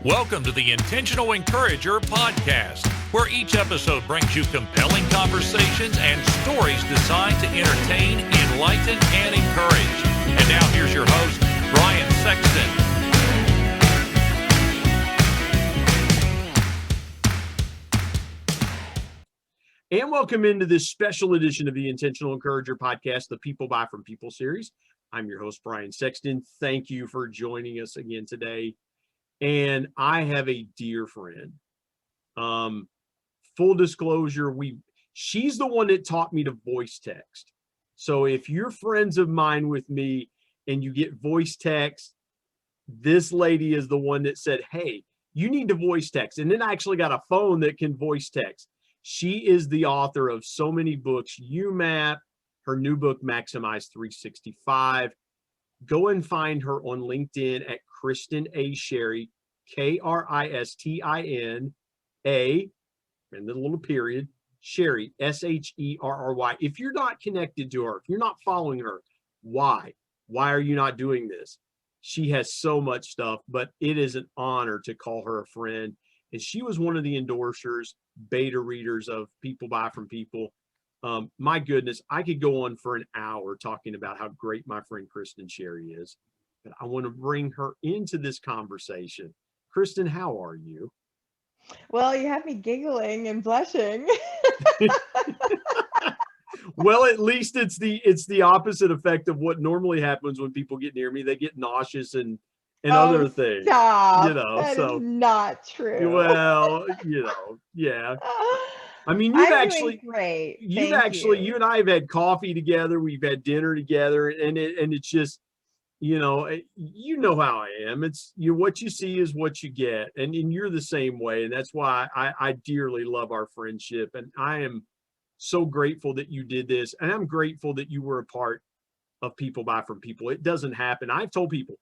Welcome to the Intentional Encourager podcast, where each episode brings you compelling conversations and stories designed to entertain, enlighten, and encourage. And now here's your host, Brian Sexton. And welcome into this special edition of the Intentional Encourager podcast, the People Buy From People series. I'm your host, Brian Sexton. Thank you for joining us again today. And I have a dear friend. Full disclosure, she's the one that taught me to voice text. So if you're friends of mine with me and you get voice text, this lady is the one that said, hey, you need to voice text. And then I actually got a phone that can voice text. She is the author of so many books, YouMap, her new book, Maximize 365. Go and find her on LinkedIn at Kristin A. Sherry, Kristin A, and the little period, Sherry, Sherry. If you're not connected to her, if you're not following her, why? Why are you not doing this? She has so much stuff, but it is an honor to call her a friend. And she was one of the endorsers, beta readers of People Buy From People. My goodness, I could go on for an hour talking about how great my friend Kristin Sherry is, but I want to bring her into this conversation. Kristin, how are you? Well, you have me giggling and blushing. Well, at least it's the opposite effect of what normally happens when people get near me. They get nauseous and other things. Stop. You know, that is not true. Well, yeah. I mean, you've actually great. You and I have had coffee together. We've had dinner together, and it's just, you know how I am. It's what you see is what you get, and you're the same way, and that's why I dearly love our friendship, and I am so grateful that you did this, and I'm grateful that you were a part of People Buy From People. It doesn't happen. I've told people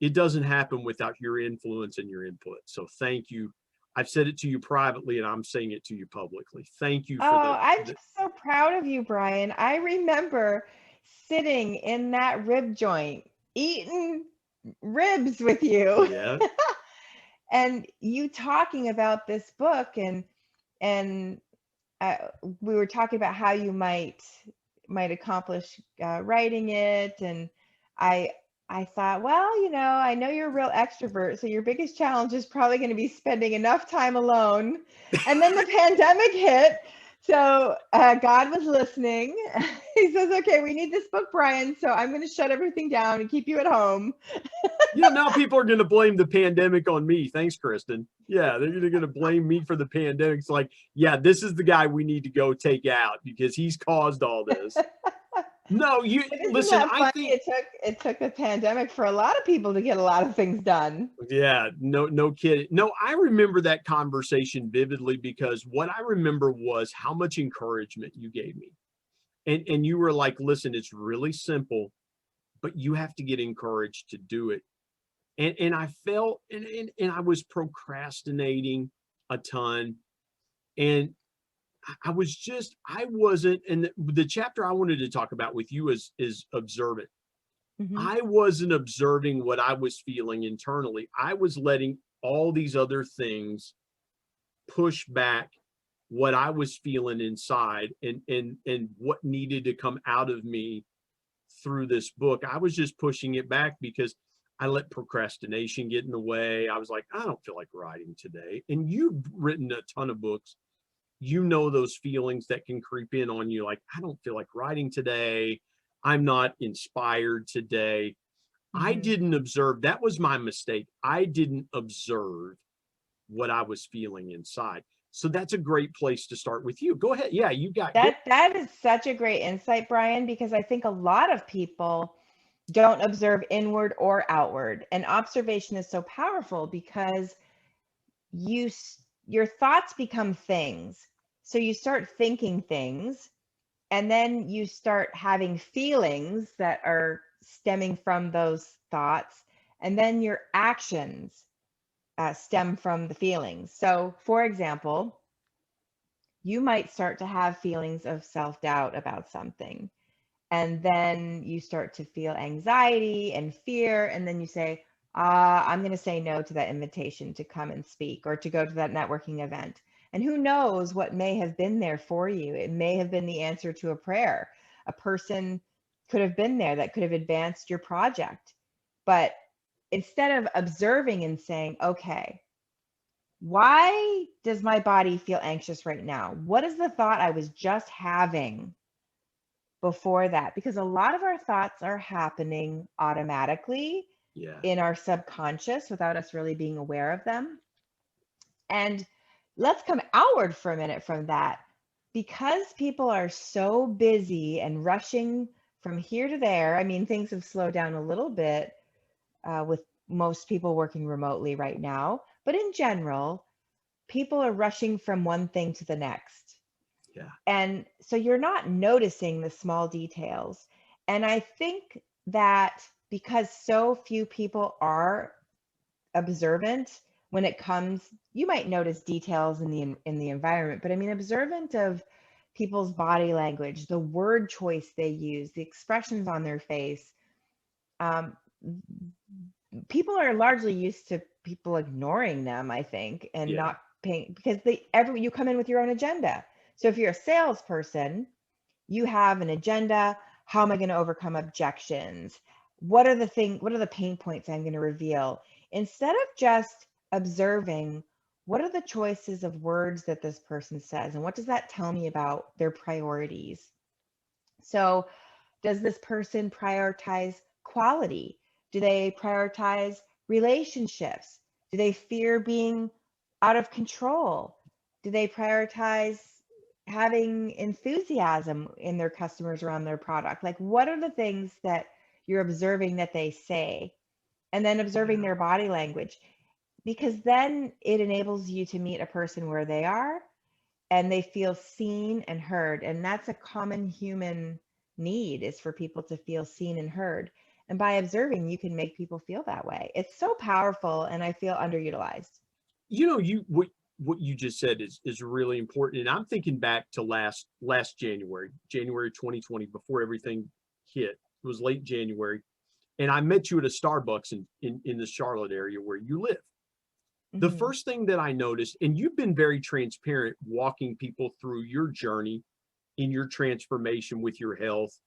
it doesn't happen without your influence and your input. So thank you. I've said it to you privately, and I'm saying it to you publicly. Thank you for I'm just so proud of you, Brian. I remember sitting in that rib joint, eating ribs with you. Yeah. And you talking about this book, and we were talking about how you might accomplish writing it, and I thought, well, I know you're a real extrovert, so your biggest challenge is probably going to be spending enough time alone. And then the pandemic hit, so God was listening. He says, okay, we need this book, Brian, so I'm going to shut everything down and keep you at home. Now people are going to blame the pandemic on me. Thanks, Kristin. Yeah, they're going to blame me for the pandemic. It's like, yeah, this is the guy we need to go take out because he's caused all this. No, listen. I think it took a pandemic for a lot of people to get a lot of things done. Yeah, no kidding. No, I remember that conversation vividly because what I remember was how much encouragement you gave me, and you were like, "Listen, it's really simple, but you have to get encouraged to do it." And I felt, and I was procrastinating a ton, and I wasn't, and the chapter I wanted to talk about with you is observant. Mm-hmm. I wasn't observing what I was feeling internally. I was letting all these other things push back what I was feeling inside and what needed to come out of me through this book. I was just pushing it back because I let procrastination get in the way. I was like, I don't feel like writing today. And you've written a ton of books. Those feelings that can creep in on you, like, I don't feel like writing today. I'm not inspired today. Mm-hmm. I didn't observe. That was my mistake. I didn't observe what I was feeling inside. So that's a great place to start with you. Go ahead. Yeah, you got that. That is such a great insight, Brian, because I think a lot of people don't observe inward or outward. And observation is so powerful because your thoughts become things. So you start thinking things, and then you start having feelings that are stemming from those thoughts, and then your actions stem from the feelings. So, for example, you might start to have feelings of self-doubt about something, and then you start to feel anxiety and fear, and then you say, I'm going to say no to that invitation to come and speak or to go to that networking event. And who knows what may have been there for you? It may have been the answer to a prayer. A person could have been there that could have advanced your project. But instead of observing and saying, okay, why does my body feel anxious right now? What is the thought I was just having before that? Because a lot of our thoughts are happening automatically Yeah. in our subconscious without us really being aware of them. And let's come outward for a minute from that. Because people are so busy and rushing from here to there, I mean, things have slowed down a little bit with most people working remotely right now. But in general, people are rushing from one thing to the next. Yeah. And so you're not noticing the small details. And I think that because so few people are observant when it comes, you might notice details in the environment, but I mean observant of people's body language, the word choice they use, the expressions on their face. Um, People are largely used to people ignoring them, I think, and Yeah. not paying, because you come in with your own agenda. So if you're a salesperson, you have an agenda. How am I going to overcome objections? What are the pain points I'm going to reveal? Instead of just observing, what are the choices of words that this person says? And what does that tell me about their priorities? So does this person prioritize quality? Do they prioritize relationships? Do they fear being out of control? Do they prioritize having enthusiasm in their customers around their product? Like, what are the things that you're observing that they say? And then observing their body language, because then it enables you to meet a person where they are and they feel seen and heard. And that's a common human need, is for people to feel seen and heard. And by observing, you can make people feel that way. It's so powerful, and I feel underutilized. You know, what you just said is really important. And I'm thinking back to last January 2020, before everything hit. It was late January. And I met you at a Starbucks in the Charlotte area where you live. The Mm-hmm. first thing that I noticed, and you've been very transparent walking people through your journey in your transformation with your health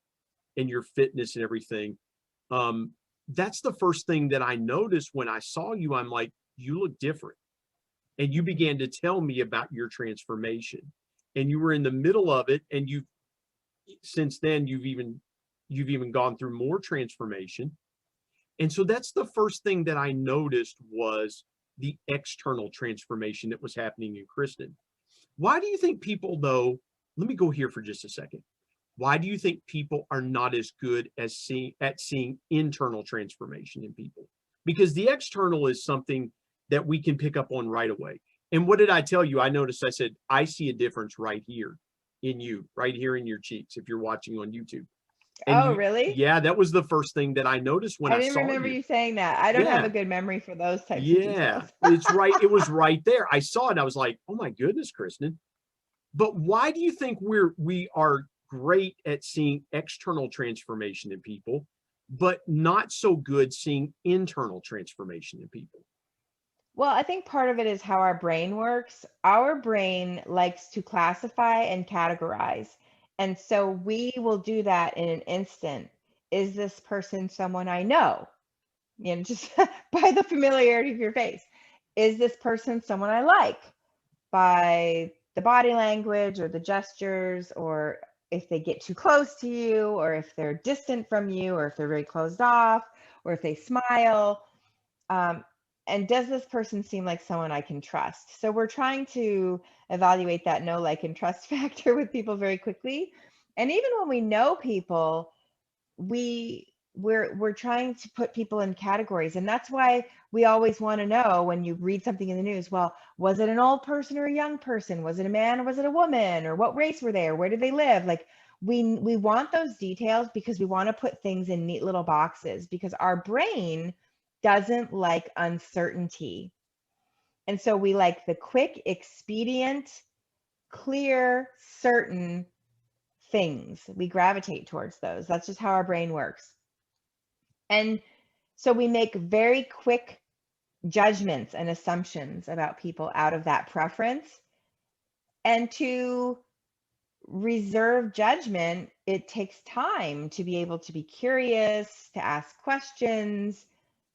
and your fitness and everything. That's the first thing that I noticed when I saw you. I'm like, you look different. And you began to tell me about your transformation. And you were in the middle of it. And since then, you've even gone through more transformation. And so that's the first thing that I noticed, was the external transformation that was happening in Kristin. Why do you think people, though, let me go here for just a second. Why do you think people are not as good as seeing internal transformation in people? Because the external is something that we can pick up on right away. And what did I tell you? I noticed, I said, I see a difference right here in you, right here in your cheeks, if you're watching on YouTube. And Oh, really? yeah, that was the first thing that I noticed when I I didn't saw remember you. you saying that. I don't have Yeah. a good memory for those types of Yeah, details. it's right. It was right there. I saw it. I was like, oh my goodness, Kristin. But why do you think we are great at seeing external transformation in people, but not so good seeing internal transformation in people? Well, I think part of it is how our brain works. Our brain likes to classify and categorize. And so we will do that in an instant. Is this person someone I know? You know, just by the familiarity of your face. Is this person someone I like? By the body language or the gestures, or if they get too close to you, or if they're distant from you, or if they're very closed off, or if they smile. Um, and does this person seem like someone I can trust? So we're trying to evaluate that know, like, and trust factor with people very quickly. And even when we know people, we're trying to put people in categories. And that's why we always want to know, when you read something in the news, well, was it an old person or a young person? Was it a man or was it a woman? Or what race were they? Or where did they live? Like, we want those details because we want to put things in neat little boxes, because our brain doesn't like uncertainty. And so we like the quick, expedient, clear, certain things. We gravitate towards those. That's just how our brain works. And So we make very quick judgments and assumptions about people out of that preference. And to reserve judgment, it takes time to be able to be curious, to ask questions,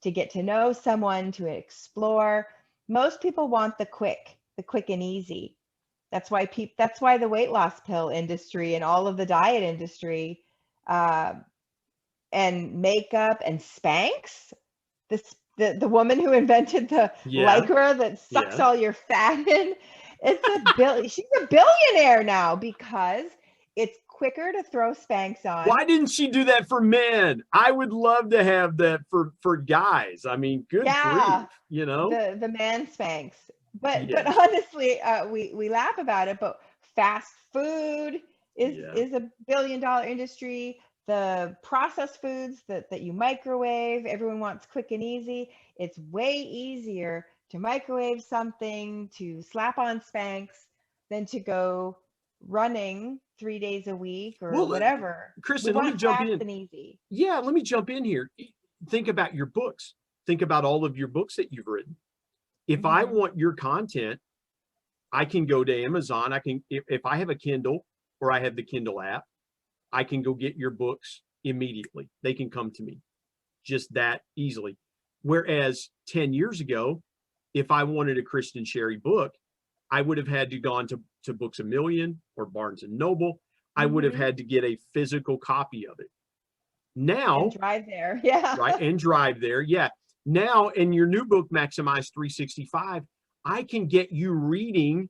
to get to know someone, to explore. Most people want the quick and easy. That's why the weight loss pill industry and all of the diet industry and makeup and Spanx, the woman who invented the Lycra that sucks all your fat in, she's a billionaire now because it's quicker to throw Spanx on. Why didn't she do that for men? I would love to have that for guys. I mean, good grief, you know? The man Spanx. But honestly, we laugh about it, but fast food is a billion-dollar industry. The processed foods that you microwave, everyone wants quick and easy. It's way easier to microwave something, to slap on Spanx, than to go running 3 days a week or whatever. Kristin, let me jump in. And easy. Yeah, let me jump in here. Think about your books. Think about all of your books that you've written. If I want your content, I can go to Amazon. I can, if I have a Kindle or I have the Kindle app, I can go get your books immediately. They can come to me just that easily. Whereas 10 years ago, if I wanted a Kristin Sherry book, I would have had to gone to Books A Million or Barnes and Noble. I would have had to get a physical copy of it. Now, and drive there, right, and drive there, Now, in your new book, Maximize 365, I can get you reading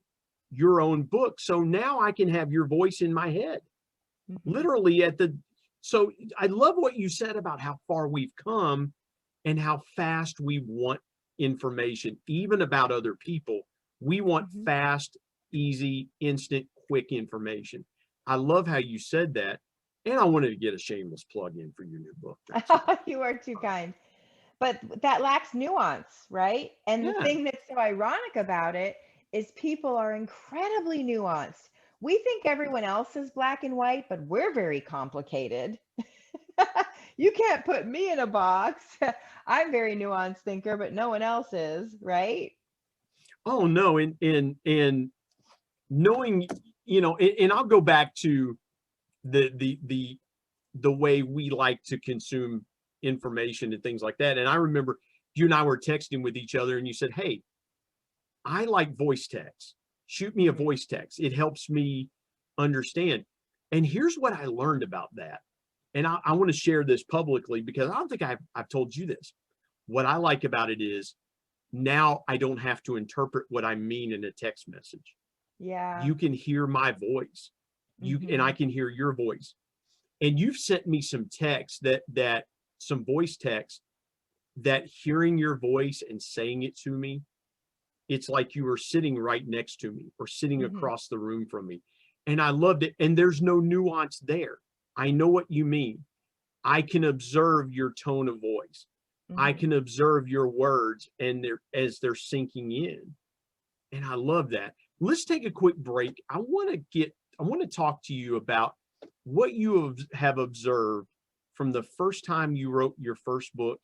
your own book. So now I can have your voice in my head, literally so I love what you said about how far we've come and how fast we want information, even about other people. We want fast, easy, instant, quick information. I love how you said that. And I wanted to get a shameless plug in for your new book. You are too kind. But that lacks nuance, right? And the thing that's so ironic about it is people are incredibly nuanced. We think everyone else is black and white, but we're very complicated. You can't put me in a box. I'm very nuanced thinker, but no one else is, right? Oh no, and knowing, you know, and I'll go back to the way we like to consume information and things like that. And I remember you and I were texting with each other and you said, hey, I like voice text. Shoot me a voice text. It helps me understand. And here's what I learned about that. And I want to share this publicly because I don't think I've told you this. What I like about it is now I don't have to interpret what I mean in a text message. Yeah. You can hear my voice. And I can hear your voice. And you've sent me some text some voice text that hearing your voice and saying it to me, it's like you were sitting right next to me or sitting across the room from me. And I loved it. And there's no nuance there. I know what you mean. I can observe your tone of voice. I can observe your words and as they're sinking in. And I love that. Let's take a quick break. I want to talk to you about what you have observed from the first time you wrote your first book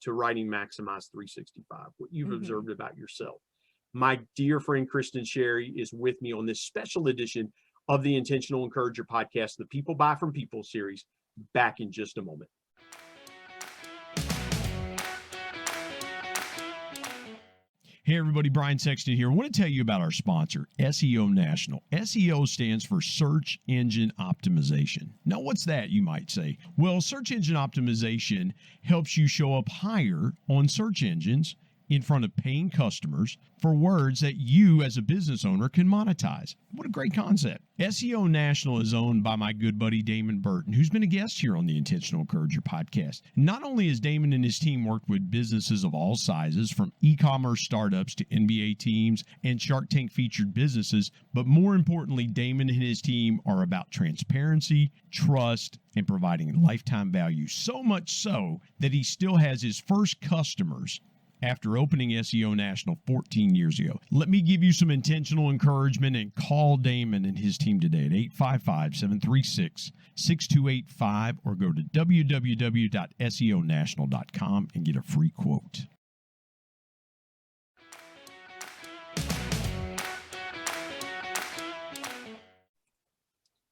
to writing Maximize 365, what you've observed about yourself. My dear friend Kristin Sherry is with me on this special edition of the Intentional Encourager podcast, the People Buy From People series, back in just a moment. Hey everybody, Brian Sexton here. I want to tell you about our sponsor, SEO National. SEO stands for Search Engine Optimization. Now what's that, you might say? Well, search engine optimization helps you show up higher on search engines in front of paying customers for words that you as a business owner can monetize. What a great concept. SEO National is owned by my good buddy Damon Burton, who's been a guest here on the Intentional Encourager podcast. Not only has Damon and his team worked with businesses of all sizes, from e-commerce startups to NBA teams and Shark Tank featured businesses, but more importantly, Damon and his team are about transparency, trust, and providing lifetime value. So much so that he still has his first customers after opening SEO National 14 years ago. Let me give you some intentional encouragement and call Damon and his team today at 855-736-6285 or go to www.seonational.com and get a free quote.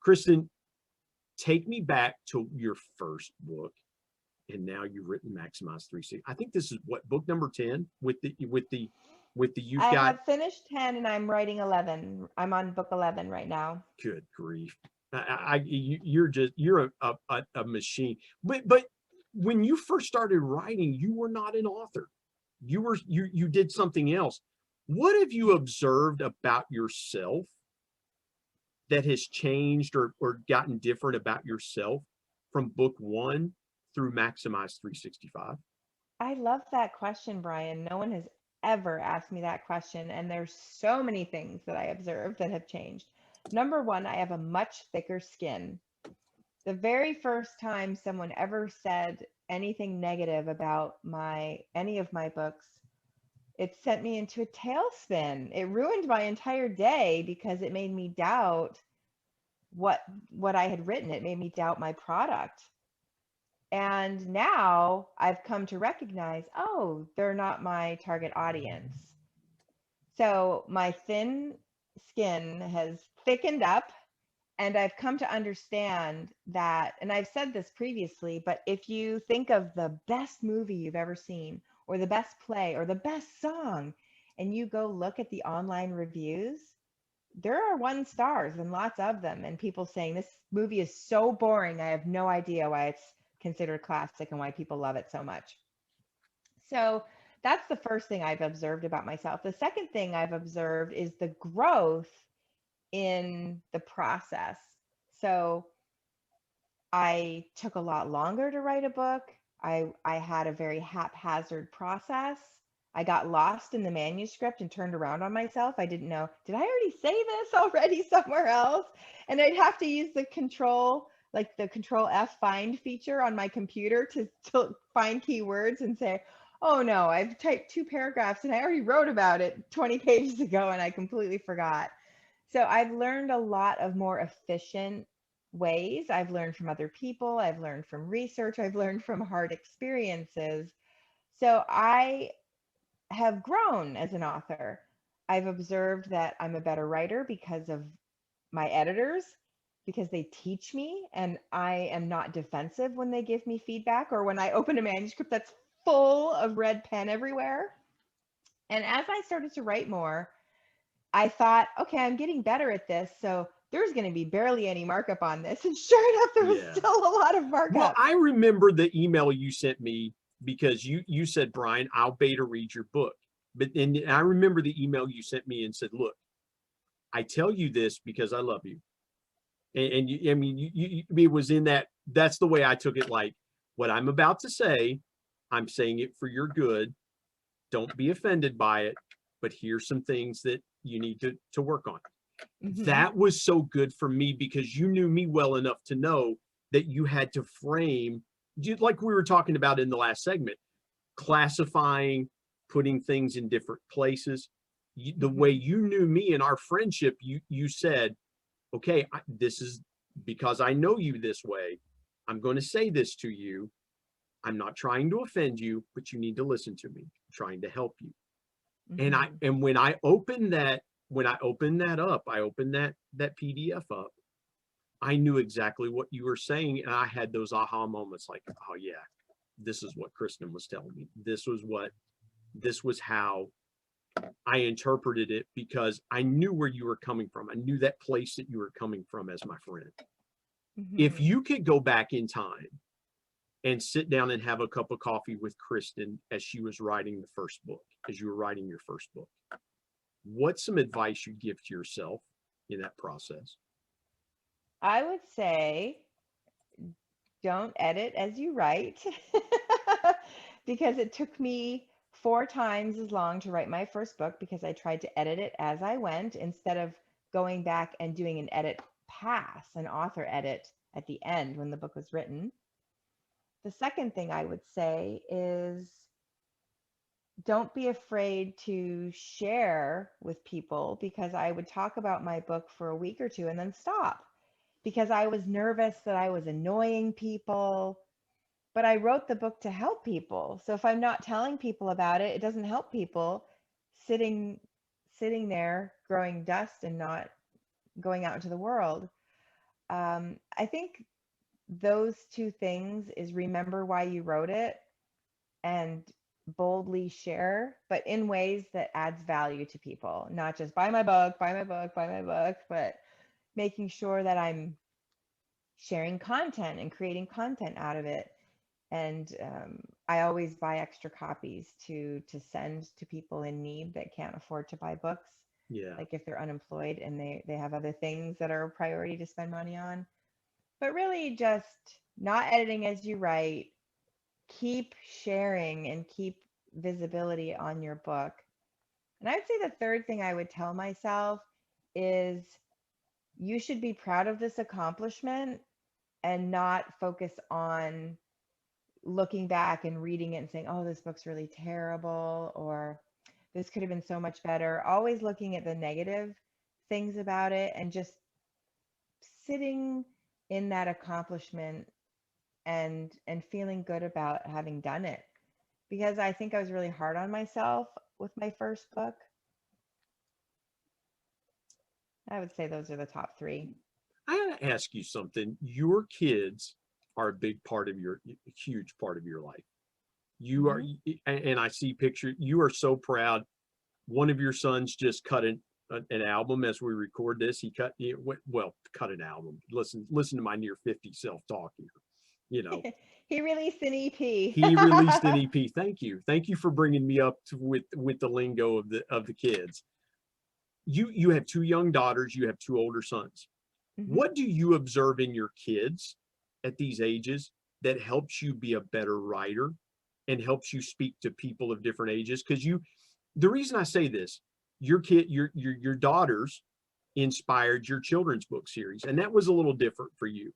Kristin, take me back to your first book, and now you've written Maximize 360. I think this is what, book number 10 with the you've I got. have finished 10 and I'm writing 11. I'm on book 11 right now. Good grief. You're a machine. But when you first started writing, you were not an author. You did something else. What have you observed about yourself that has changed or gotten different about yourself from book 1 through Maximize 365? I love that question, Brian. No one has ever asked me that question. And there's so many things that I observed that have changed. Number one, I have a much thicker skin. The very first time someone ever said anything negative about any of my books, it sent me into a tailspin. It ruined my entire day because it made me doubt what I had written. It made me doubt my product. And now I've come to recognize, oh, they're not my target audience. So my thin skin has thickened up, and I've come to understand that, and I've said this previously, but if you think of the best movie you've ever seen, or the best play, or the best song, and you go look at the online reviews, there are 1 stars and lots of them, and people saying this movie is so boring, I have no idea why it's considered classic and why people love it so much. So that's the first thing I've observed about myself. The second thing I've observed is the growth in the process. So I took a lot longer to write a book. I had a very haphazard process. I got lost in the manuscript and turned around on myself. I didn't know, did I already say this already somewhere else? And I'd have to use the control F find feature on my computer to find keywords and say, oh no, I've typed 2 paragraphs and I already wrote about it 20 pages ago and I completely forgot. So I've learned a lot of more efficient ways. I've learned from other people. I've learned from research. I've learned from hard experiences. So I have grown as an author. I've observed that I'm a better writer because of my editors, because they teach me, and I am not defensive when they give me feedback or when I open a manuscript that's full of red pen everywhere. And as I started to write more, I thought, okay, I'm getting better at this, so there's going to be barely any markup on this. And sure enough, there was still a lot of markup. Well, I remember the email you sent me because you said, Brian, I'll beta read your book. And I remember the email you sent me and said, look, I tell you this because I love you. And you, I mean, it was in that's the way I took it. Like, what I'm about to say, I'm saying it for your good. Don't be offended by it, but here's some things that you need to work on. Mm-hmm. That was so good for me because you knew me well enough to know that you had to frame, like we were talking about in the last segment, classifying, putting things in different places. The way you knew me in our friendship, you said, okay, this is because I know you this way. I'm going to say this to you. I'm not trying to offend you, but you need to listen to me. I'm trying to help you. Mm-hmm. And when I opened that up, I opened that PDF up, I knew exactly what you were saying. And I had those aha moments like, oh yeah, this is what Kristin was telling me. This was how I interpreted it, because I knew where you were coming from. I knew that place that you were coming from as my friend. Mm-hmm. If you could go back in time and sit down and have a cup of coffee with Kristin as she was writing the first book, as you were writing your first book, what's some advice you give to yourself in that process? I would say, don't edit as you write, because it took me 4 times as long to write my first book because I tried to edit it as I went instead of going back and doing an edit pass, an author edit at the end when the book was written. The second thing I would say is don't be afraid to share with people, because I would talk about my book for a week or two and then stop because I was nervous that I was annoying people. But I wrote the book to help people. So if I'm not telling people about it, it doesn't help people sitting there growing dust and not going out into the world. I think those two things is remember why you wrote it and boldly share, but in ways that adds value to people, not just buy my book, buy my book, buy my book, but making sure that I'm sharing content and creating content out of it. And I always buy extra copies to send to people in need that can't afford to buy books. Yeah. Like if they're unemployed and they have other things that are a priority to spend money on. But really just not editing as you write, keep sharing and keep visibility on your book. And I'd say the third thing I would tell myself is you should be proud of this accomplishment and not focus on looking back and reading it and saying, oh, this book's really terrible, or this could have been so much better. Always looking at the negative things about it and just sitting in that accomplishment and feeling good about having done it. Because I think I was really hard on myself with my first book. I would say those are the top three. I gotta ask you something. Your kids are a big part of huge part of your life. You are, and I see pictures. You are so proud. One of your sons just cut an album as we record this. He cut an album. Listen to my near 50 self talk here. You know, He released an EP. he released an EP. Thank you for bringing me up with the lingo of the kids. You have two young daughters. You have two older sons. What do you observe in your kids at these ages that helps you be a better writer and helps you speak to people of different ages? Because the reason I say this, your daughters inspired your children's book series, and that was a little different for you.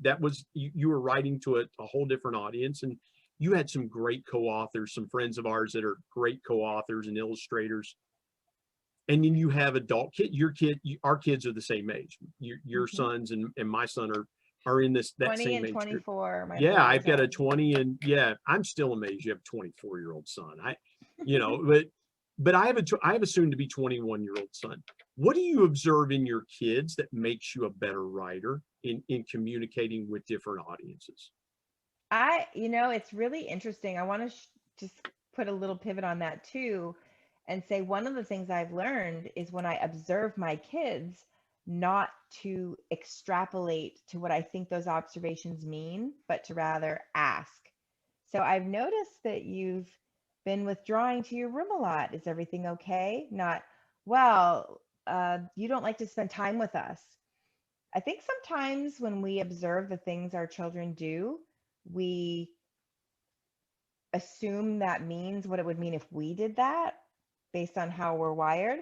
That was you were writing to a whole different audience, and you had some great co-authors, some friends of ours that are great co-authors and illustrators. And then you have adult kid. Our kids are the same age. Your sons and my son are in that 20 same and age 24. group. Yeah, I've got a 20 and I'm still amazed you have a 24-year-old son. But I have a soon to be 21-year-old son. What do you observe in your kids that makes you a better writer in communicating with different audiences? It's really interesting. I want to just put a little pivot on that too and say one of the things I've learned is when I observe my kids, not to extrapolate to what I think those observations mean, but to rather ask. So I've noticed that you've been withdrawing to your room a lot. Is everything okay? Not, well, you don't like to spend time with us. I think sometimes when we observe the things our children do, we assume that means what it would mean if we did that based on how we're wired.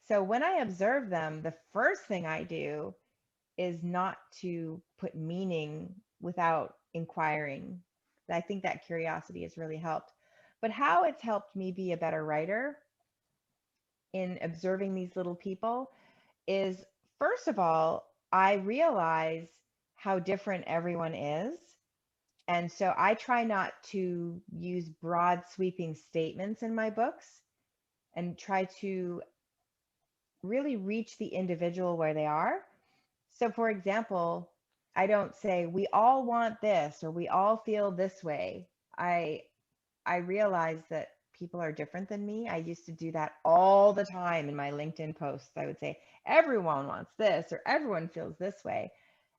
So when I observe them, the first thing I do is not to put meaning without inquiring. I think that curiosity has really helped. But how it's helped me be a better writer in observing these little people is, first of all, I realize how different everyone is. And so I try not to use broad sweeping statements in my books and try to really reach the individual where they are. So for example, I don't say we all want this or we all feel this way. I realize that people are different than me. I used to do that all the time in my LinkedIn posts. I would say everyone wants this or everyone feels this way.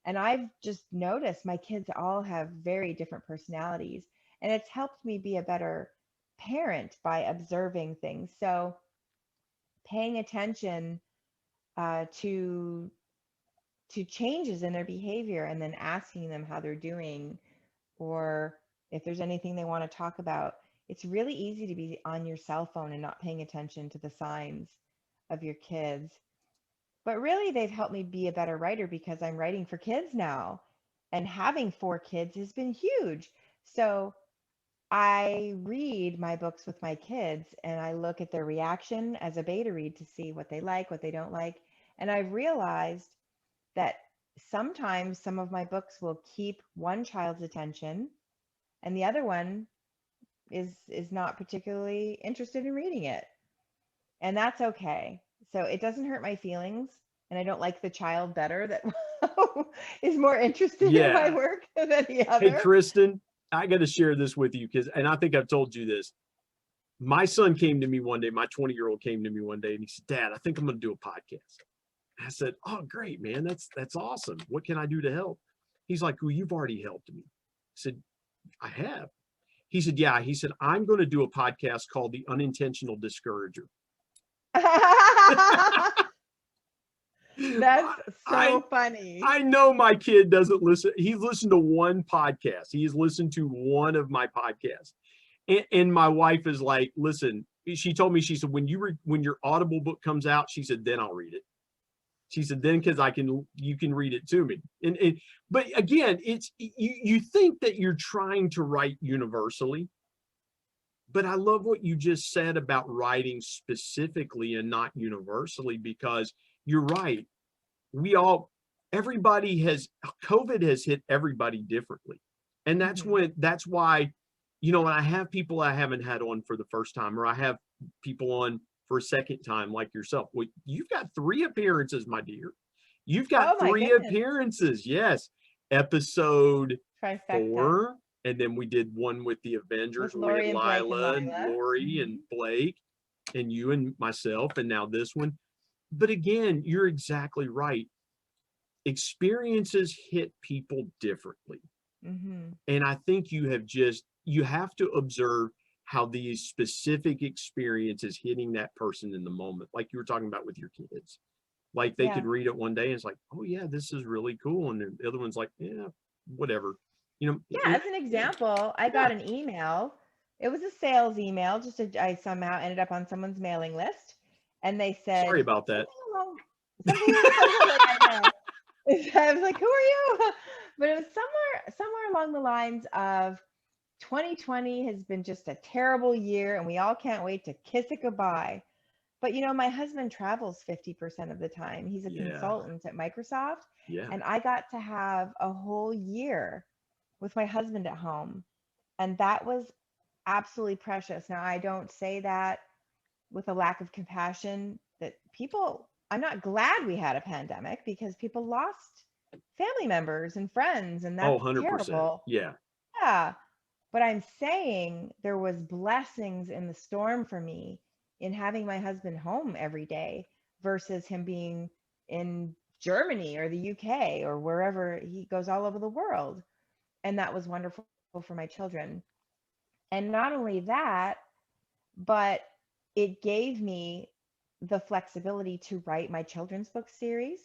And I've just noticed my kids all have very different personalities, and it's helped me be a better parent by observing things. So paying attention to changes in their behavior and then asking them how they're doing or if there's anything they want to talk about. It's really easy to be on your cell phone and not paying attention to the signs of your kids. But really, they've helped me be a better writer because I'm writing for kids now. And having 4 kids has been huge. So I read my books with my kids and I look at their reaction as a beta read to see what they like, what they don't like. And I've realized that sometimes some of my books will keep one child's attention and the other one is not particularly interested in reading it. And that's okay. So it doesn't hurt my feelings and I don't like the child better that is more interested in my Yeah. work than the Hey, other. Kristin, I got to share this with you and I think I've told you this. My son came to me one day, my 20-year-old came to me one day and he said, Dad, I think I'm going to do a podcast. I said, oh, great, man. That's awesome. What can I do to help? He's like, well, you've already helped me. I said, I have. He said, yeah. He said, I'm going to do a podcast called The Unintentional Discourager. That's so funny. I know my kid doesn't listen. He's listened to one podcast. He's listened to one of my podcasts. And my wife is like, listen, she told me, she said, when your Audible book comes out, she said, then I'll read it. She said, then because you can read it to me. But again, it's you think that you're trying to write universally. But I love what you just said about writing specifically and not universally, because you're right. COVID has hit everybody differently. And that's why, when I have people I haven't had on for the first time, or I have people on for a second time like yourself. Well, you've got 3 appearances, my dear. You've got 3 appearances. Yes. Episode Trifecta. 4. And then we did one with the Avengers. With Lori we had and Lila and Lori and Blake and you and myself, and now this one. But again, you're exactly right. Experiences hit people differently. And I think you have to observe how these specific experiences hitting that person in the moment, like you were talking about with your kids. Like they could read it one day and it's like, oh yeah, this is really cool. And the other one's like, yeah, whatever. As an example, I got an email. It was a sales email. I somehow ended up on someone's mailing list, and they said, sorry about that. Something I know. I was like, who are you? But it was somewhere along the lines of 2020 has been just a terrible year and we all can't wait to kiss it goodbye. But my husband travels 50% of the time. He's a consultant at Microsoft. Yeah. And I got to have a whole year with my husband at home. And that was absolutely precious. Now, I don't say that with a lack of compassion that I'm not glad we had a pandemic because people lost family members and friends, and that's 100%. Terrible. Yeah. Yeah. But I'm saying there was blessings in the storm for me in having my husband home every day versus him being in Germany or the UK or wherever. He goes all over the world. And that was wonderful for my children. And not only that, but it gave me the flexibility to write my children's book series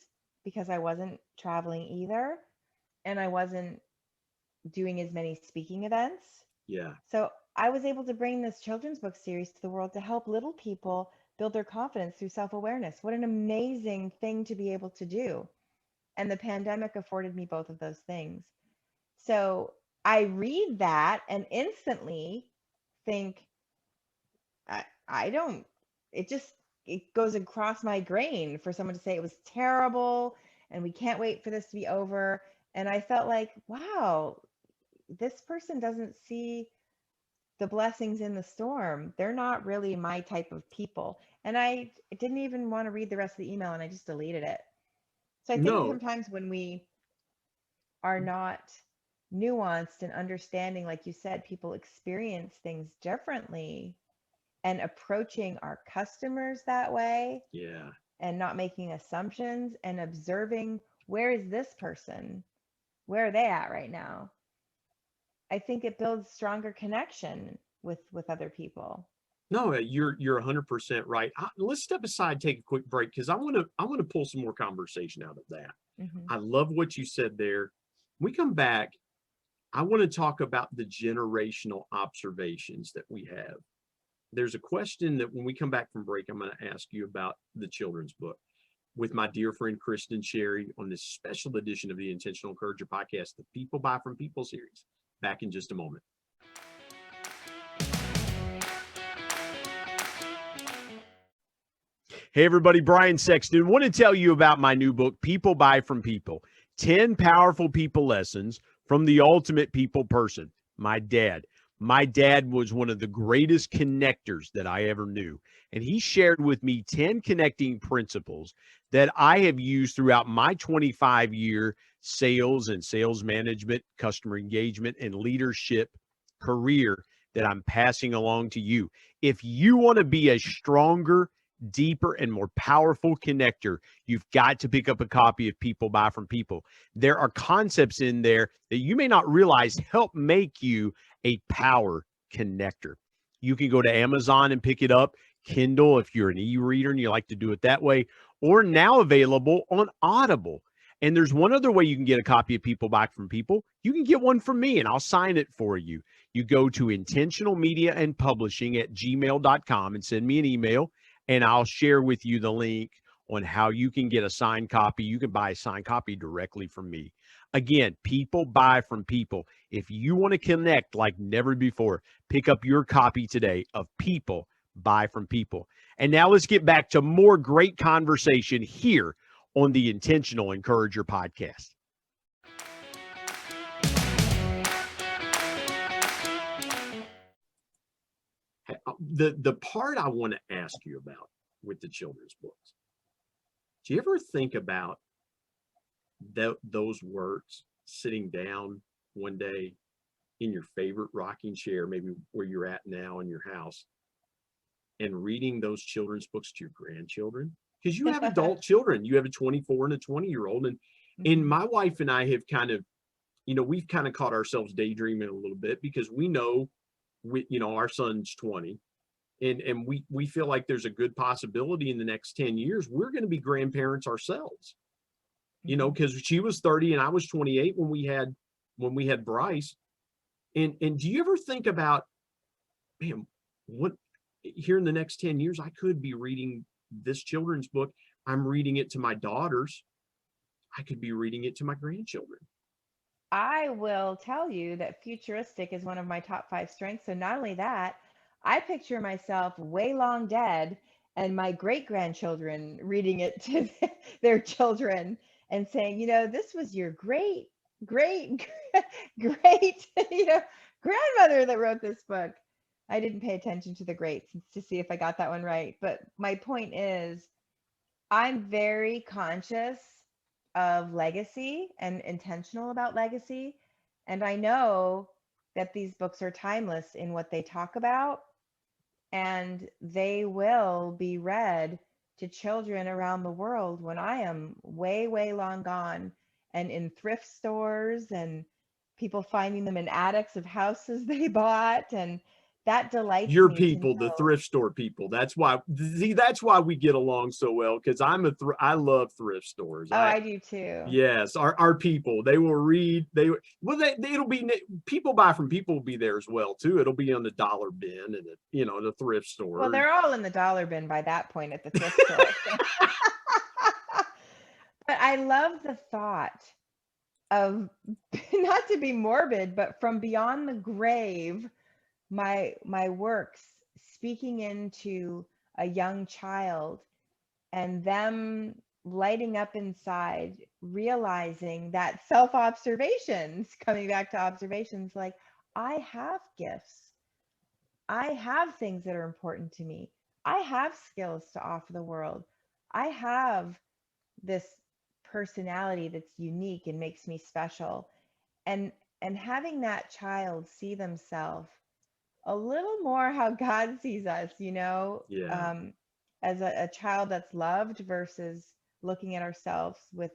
because I wasn't traveling either. And I wasn't doing as many speaking events. Yeah. So I was able to bring this children's book series to the world to help little people build their confidence through self-awareness. What an amazing thing to be able to do. And the pandemic afforded me both of those things. So I read that and instantly think, it goes across my brain for someone to say it was terrible and we can't wait for this to be over. And I felt like, wow, this person doesn't see the blessings in the storm. They're not really my type of people. And I didn't even want to read the rest of the email and I just deleted it. So I think sometimes when we are not nuanced and understanding, like you said, people experience things differently, and approaching our customers that way. Yeah. And not making assumptions and observing, where is this person? Where are they at right now? I think it builds stronger connection with other people. No, you're 100% right. Let's step aside, take a quick break, because I want to pull some more conversation out of that. I love what you said there. When we come back, I want to talk about the generational observations that we have. There's a question that when we come back from break, I'm going to ask you about the children's book with my dear friend Kristin Sherry on this special edition of the Intentional Encourager podcast, the People Buy From People series. Back in just a moment. Hey, everybody, Brian Sexton. Want to tell you about my new book, People Buy from People, 10 Powerful People Lessons from the Ultimate People Person, my dad. My dad was one of the greatest connectors that I ever knew. And he shared with me 10 connecting principles that I have used throughout my 25-year sales and sales management, customer engagement, and leadership career that I'm passing along to you. If you want to be a stronger, deeper, and more powerful connector, you've got to pick up a copy of People Buy from People. There are concepts in there that you may not realize help make you a power connector. You can go to Amazon and pick it up, Kindle if you're an e-reader and you like to do it that way, or now available on Audible. And there's one other way you can get a copy of People Buy from People. You can get one from me and I'll sign it for you. You go to intentionalmediaandpublishing@gmail.com and send me an email, and I'll share with you the link on how you can get a signed copy. You can buy a signed copy directly from me. Again, People Buy from People. If you want to connect like never before, pick up your copy today of People Buy from People. And now let's get back to more great conversation here on the Intentional Encourager podcast. The part I want to ask you about with the children's books, do you ever think about those words sitting down one day in your favorite rocking chair, maybe where you're at now in your house, and reading those children's books to your grandchildren? Because you have adult children. You have a 24 and a 20-year-old. And my wife and I have kind of, we've kind of caught ourselves daydreaming a little bit because we know, our son's 20. And we feel like there's a good possibility in the next 10 years, we're going to be grandparents ourselves, because she was 30 and I was 28 when we had Bryce. And do you ever think about, man, what here in the next 10 years, I could be reading this children's book. I'm reading it to my daughters. I could be reading it to my grandchildren. I will tell you that futuristic is one of my top 5 strengths. So not only that, I picture myself way long dead and my great-grandchildren reading it to their children and saying, this was your great grandmother that wrote this book. I didn't pay attention to the greats to see if I got that one right. But my point is, I'm very conscious of legacy and intentional about legacy. And I know that these books are timeless in what they talk about, and they will be read to children around the world when I am way, way long gone, and in thrift stores and people finding them in attics of houses they bought. And that delights your me people, the thrift store people. That's why we get along so well, because I love thrift stores. I do too. Yes, our people, they will read. It'll be People Buy from People will be there as well too. It'll be on the dollar bin and the thrift store. Well, they're all in the dollar bin by that point at the thrift store. But I love the thought of, not to be morbid, but from beyond the grave, my works speaking into a young child and them lighting up inside, realizing that self-observations, coming back to observations, like, I have gifts. I have things that are important to me. I have skills to offer the world. I have this personality that's unique and makes me special. And having that child see themselves a little more how God sees us, as a child that's loved versus looking at ourselves with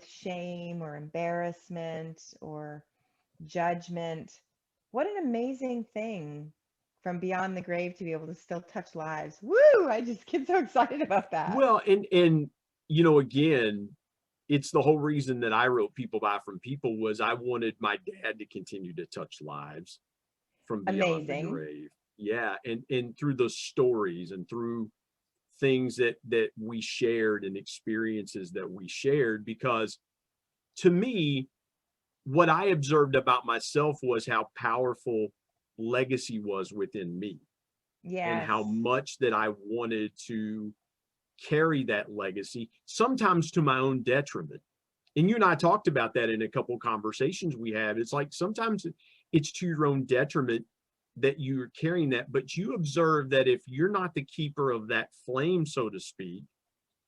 shame or embarrassment or judgment. What an amazing thing from beyond the grave to be able to still touch lives. Woo! I just get so excited about that. Well, and again, it's the whole reason that I wrote People Buy from People was I wanted my dad to continue to touch lives from beyond the grave. Yeah. And through those stories and through things that we shared and experiences that we shared, because to me, what I observed about myself was how powerful legacy was within me. Yeah. And how much that I wanted to carry that legacy, sometimes to my own detriment. And you and I talked about that in a couple of conversations we had. It's like sometimes it's to your own detriment that you're carrying that, but you observe that if you're not the keeper of that flame, so to speak,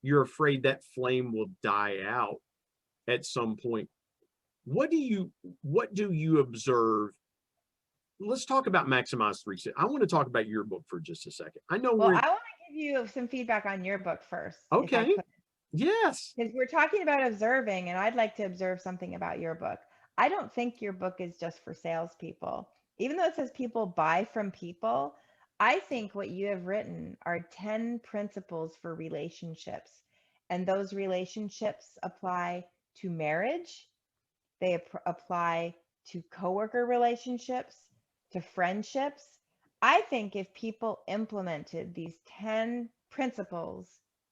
you're afraid that flame will die out at some point. What do you observe? Let's talk about Maximize 360. I want to talk about your book for just a second. I know Well, I want to give you some feedback on your book first. Okay. Yes. Because we're talking about observing, and I'd like to observe something about your book. I don't think your book is just for salespeople. Even though it says people buy from people, I think what you have written are 10 principles for relationships. And those relationships apply to marriage. They apply to coworker relationships, to friendships. I think if people implemented these 10 principles,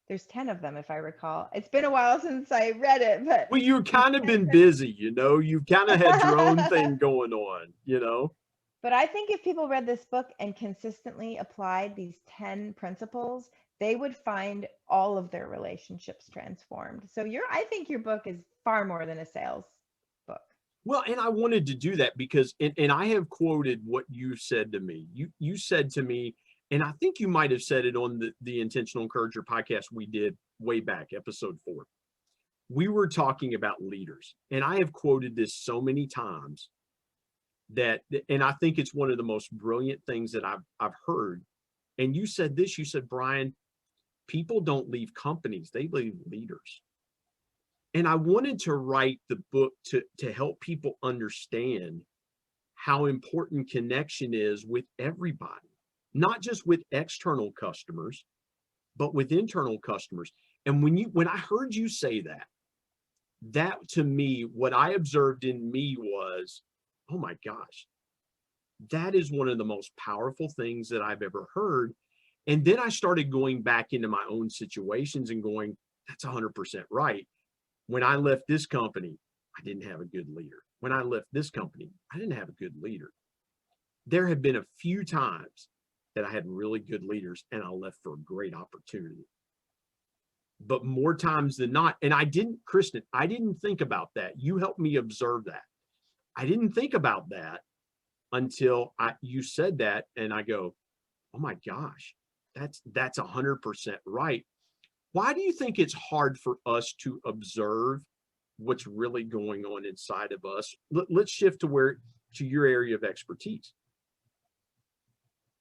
there's 10 of them, if I recall. It's been a while since I read it, but well, you've kind of been busy, you've kind of had your own thing going on, But I think if people read this book and consistently applied these 10 principles, they would find all of their relationships transformed. So I think your book is far more than a sales book. Well, and I wanted to do that because, and I have quoted what you said to me. You said to me, and I think you might have said it on the Intentional Encourager podcast we did way back, episode 4. We were talking about leaders, and I have quoted this so many times and I think it's one of the most brilliant things that I've heard. And you said this, you said, Brian, people don't leave companies, they leave leaders. And I wanted to write the book to help people understand how important connection is with everybody, not just with external customers, but with internal customers. And when I heard you say that to me, what I observed in me was, oh my gosh, that is one of the most powerful things that I've ever heard. And then I started going back into my own situations and going, that's 100% right. When I left this company, I didn't have a good leader. When I left this company, I didn't have a good leader. There have been a few times that I had really good leaders and I left for a great opportunity. But more times than not, and Kristin, I didn't think about that. You helped me observe that. I didn't think about that until you said that, and I go, oh my gosh, that's 100% right. Why do you think it's hard for us to observe what's really going on inside of us? Let's shift to your area of expertise.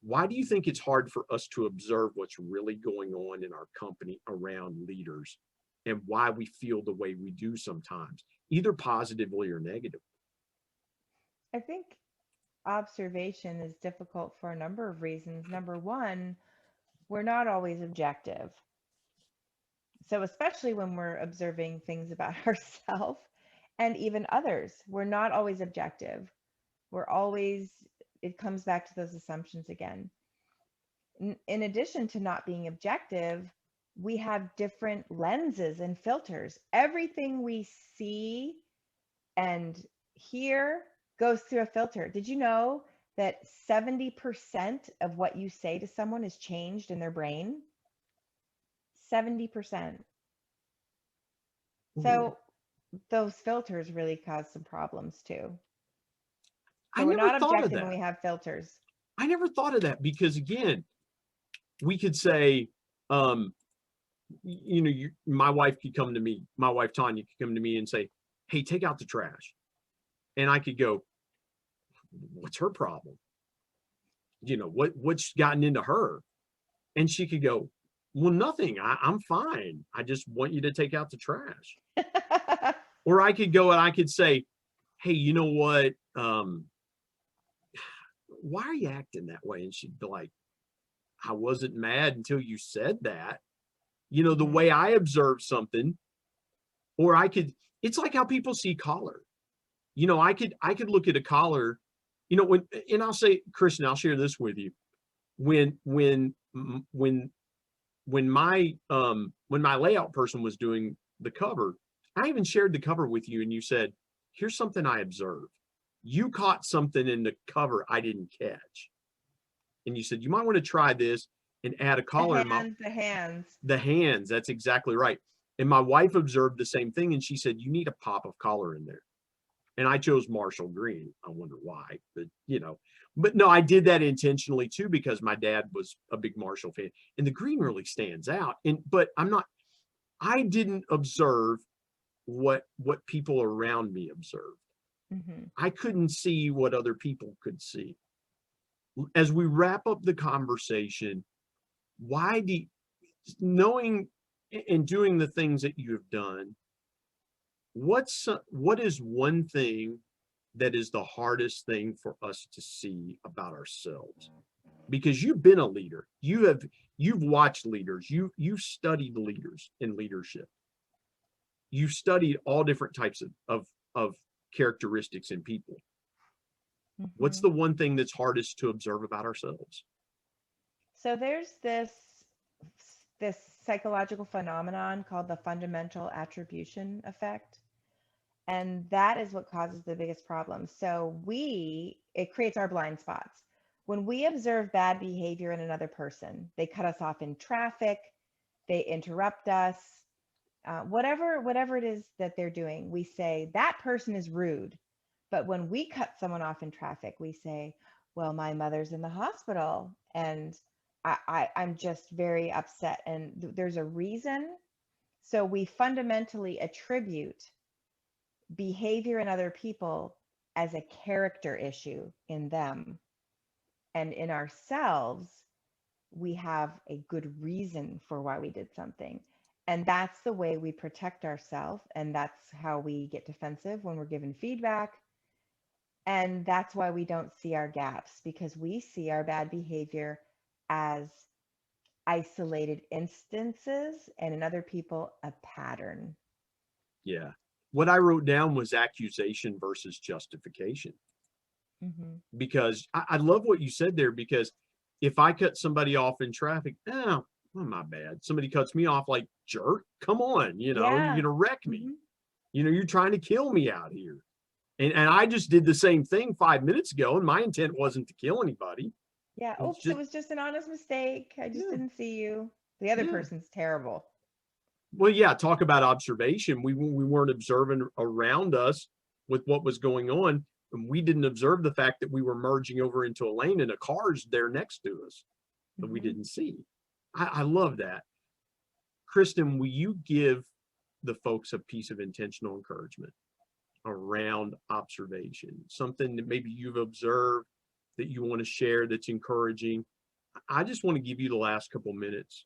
Why do you think it's hard for us to observe what's really going on in our company around leaders and why we feel the way we do sometimes, either positively or negatively? I think observation is difficult for a number of reasons. Number one, we're not always objective. So especially when we're observing things about ourselves and even others, we're not always objective. It comes back to those assumptions again. In addition to not being objective, we have different lenses and filters. Everything we see and hear goes through a filter. Did you know that 70% of what you say to someone is changed in their brain? 70%. So those filters really cause some problems too. So we're not objective when we have filters. I never thought of that because, again, we could say, my wife could come to me, my wife Tanya could come to me and say, hey, take out the trash. And I could go, what's her problem? What's gotten into her? And she could go, well, nothing. I'm fine. I just want you to take out the trash. Or I could go and I could say, hey, you know what? Why are you acting that way? And she'd be like, I wasn't mad until you said that. The way I observe something, or it's like how people see color. I could look at a collar, and I'll say, Kristin, I'll share this with you. When my layout person was doing the cover, I even shared the cover with you and you said, here's something I observed. You caught something in the cover I didn't catch. And you said, you might want to try this. and add a collar. The hands. The hands, that's exactly right. And my wife observed the same thing, and she said, you need a pop of color in there. And I chose Marshall Green. I wonder why, but but no, I did that intentionally too, because my dad was a big Marshall fan, and the green really stands out. But I didn't observe what people around me observed. Mm-hmm. I couldn't see what other people could see. As we wrap up the conversation, knowing and doing the things that you have done, what is one thing that is the hardest thing for us to see about ourselves? Because you've been a leader, you've watched leaders, you've studied leaders in leadership, you've studied all different types of characteristics in people. Mm-hmm. What's the one thing that's hardest to observe about ourselves? So there's this psychological phenomenon called the fundamental attribution effect. And that is what causes the biggest problem. So it creates our blind spots. When we observe bad behavior in another person, they cut us off in traffic, they interrupt us, whatever it is that they're doing, we say that person is rude. But when we cut someone off in traffic, we say, well, my mother's in the hospital and I'm just very upset. And there's a reason. So we fundamentally attribute behavior in other people as a character issue in them. And in ourselves, we have a good reason for why we did something. And that's the way we protect ourselves. And that's how we get defensive when we're given feedback. And that's why we don't see our gaps, because we see our bad behavior as isolated instances and in other people, a pattern. Yeah. What I wrote down was accusation versus justification. Mm-hmm. Because I love what you said there, because if I cut somebody off in traffic, oh, my bad. Somebody cuts me off, like, jerk, come on, you're going to wreck me. Mm-hmm. You're trying to kill me out here. And I just did the same thing 5 minutes ago, and my intent wasn't to kill anybody. Yeah. Oops, it was just an honest mistake. I just didn't see you. The other person's terrible. Well, yeah, talk about observation. We weren't observing around us with what was going on, and we didn't observe the fact that we were merging over into a lane and a car's there next to us that we didn't see. I love that. Kristin, will you give the folks a piece of intentional encouragement around observation? Something that maybe you've observed that you want to share that's encouraging. I just want to give you the last couple minutes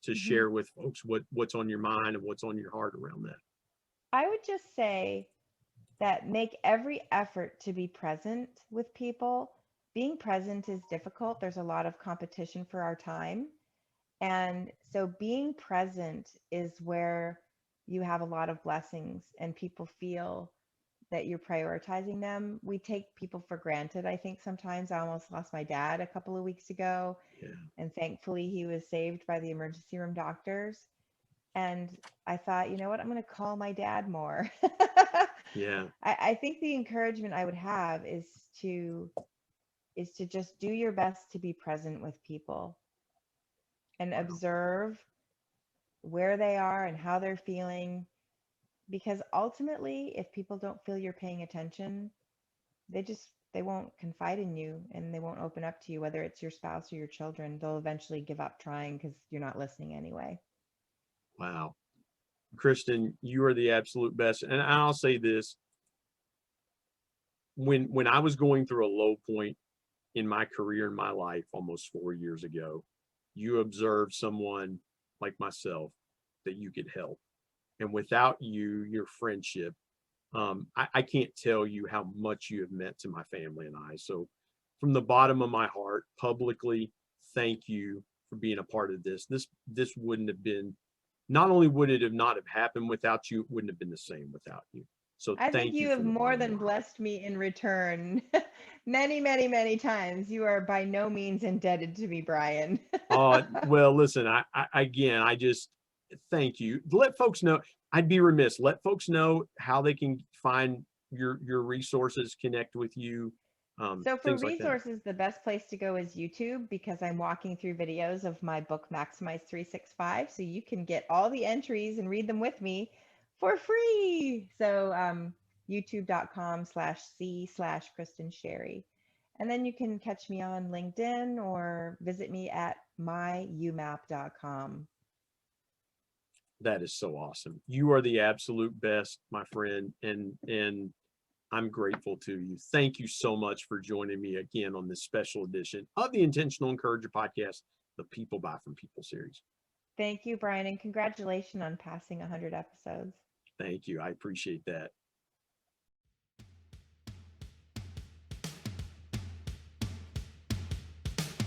to share with folks what's on your mind and what's on your heart around that. I would just say that make every effort to be present with people. Being present is difficult. There's a lot of competition for our time. And so being present is where you have a lot of blessings and people feel that you're prioritizing them. We take people for granted. I think sometimes I almost lost my dad a couple of weeks ago. Yeah. And thankfully he was saved by the emergency room doctors. And I thought, you know what, I'm going to call my dad more. Yeah. I think the encouragement I would have is to just do your best to be present with people and observe where they are and how they're feeling. Because ultimately, if people don't feel you're paying attention, they won't confide in you and they won't open up to you, whether it's your spouse or your children. They'll eventually give up trying because you're not listening anyway. Wow. Kristin, you are the absolute best. And I'll say this. When I was going through a low point in my career, in my life, almost 4 years ago, you observed someone like myself that you could help. And without you, your friendship, I can't tell you how much you have meant to my family and I. So from the bottom of my heart, publicly, thank you for being a part of this. This wouldn't have been, not only would it have not have happened without you, it wouldn't have been the same without you. So I think you have more than blessed me in return many, many, many times. You are by no means indebted to me, Brian. Well, listen, I just thank you. Let folks know. I'd be remiss. Let folks know how they can find your resources, connect with you. So for things like that. resources, the best place to go is YouTube, because I'm walking through videos of my book Maximize 365. So you can get all the entries and read them with me for free. So youtube.com/c/Kristin Sherry. And then you can catch me on LinkedIn or visit me at myyoumap.com. That is so awesome. You are the absolute best, my friend. And I'm grateful to you. Thank you so much for joining me again on this special edition of the Intentional Encourager podcast, the People Buy From People series. Thank you, Brian, and congratulations on passing 100 episodes. Thank you. I appreciate that.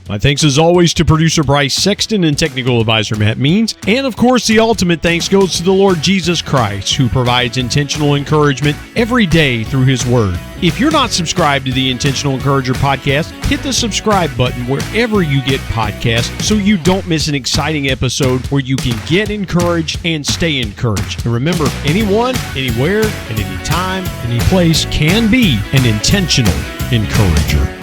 My thanks as always to producer Bryce Sexton and technical advisor Matt Means. And of course, the ultimate thanks goes to the Lord Jesus Christ, who provides intentional encouragement every day through his word. If you're not subscribed to the Intentional Encourager podcast, hit the subscribe button wherever you get podcasts so you don't miss an exciting episode where you can get encouraged and stay encouraged. And remember, anyone, anywhere, at any time, any place can be an intentional encourager.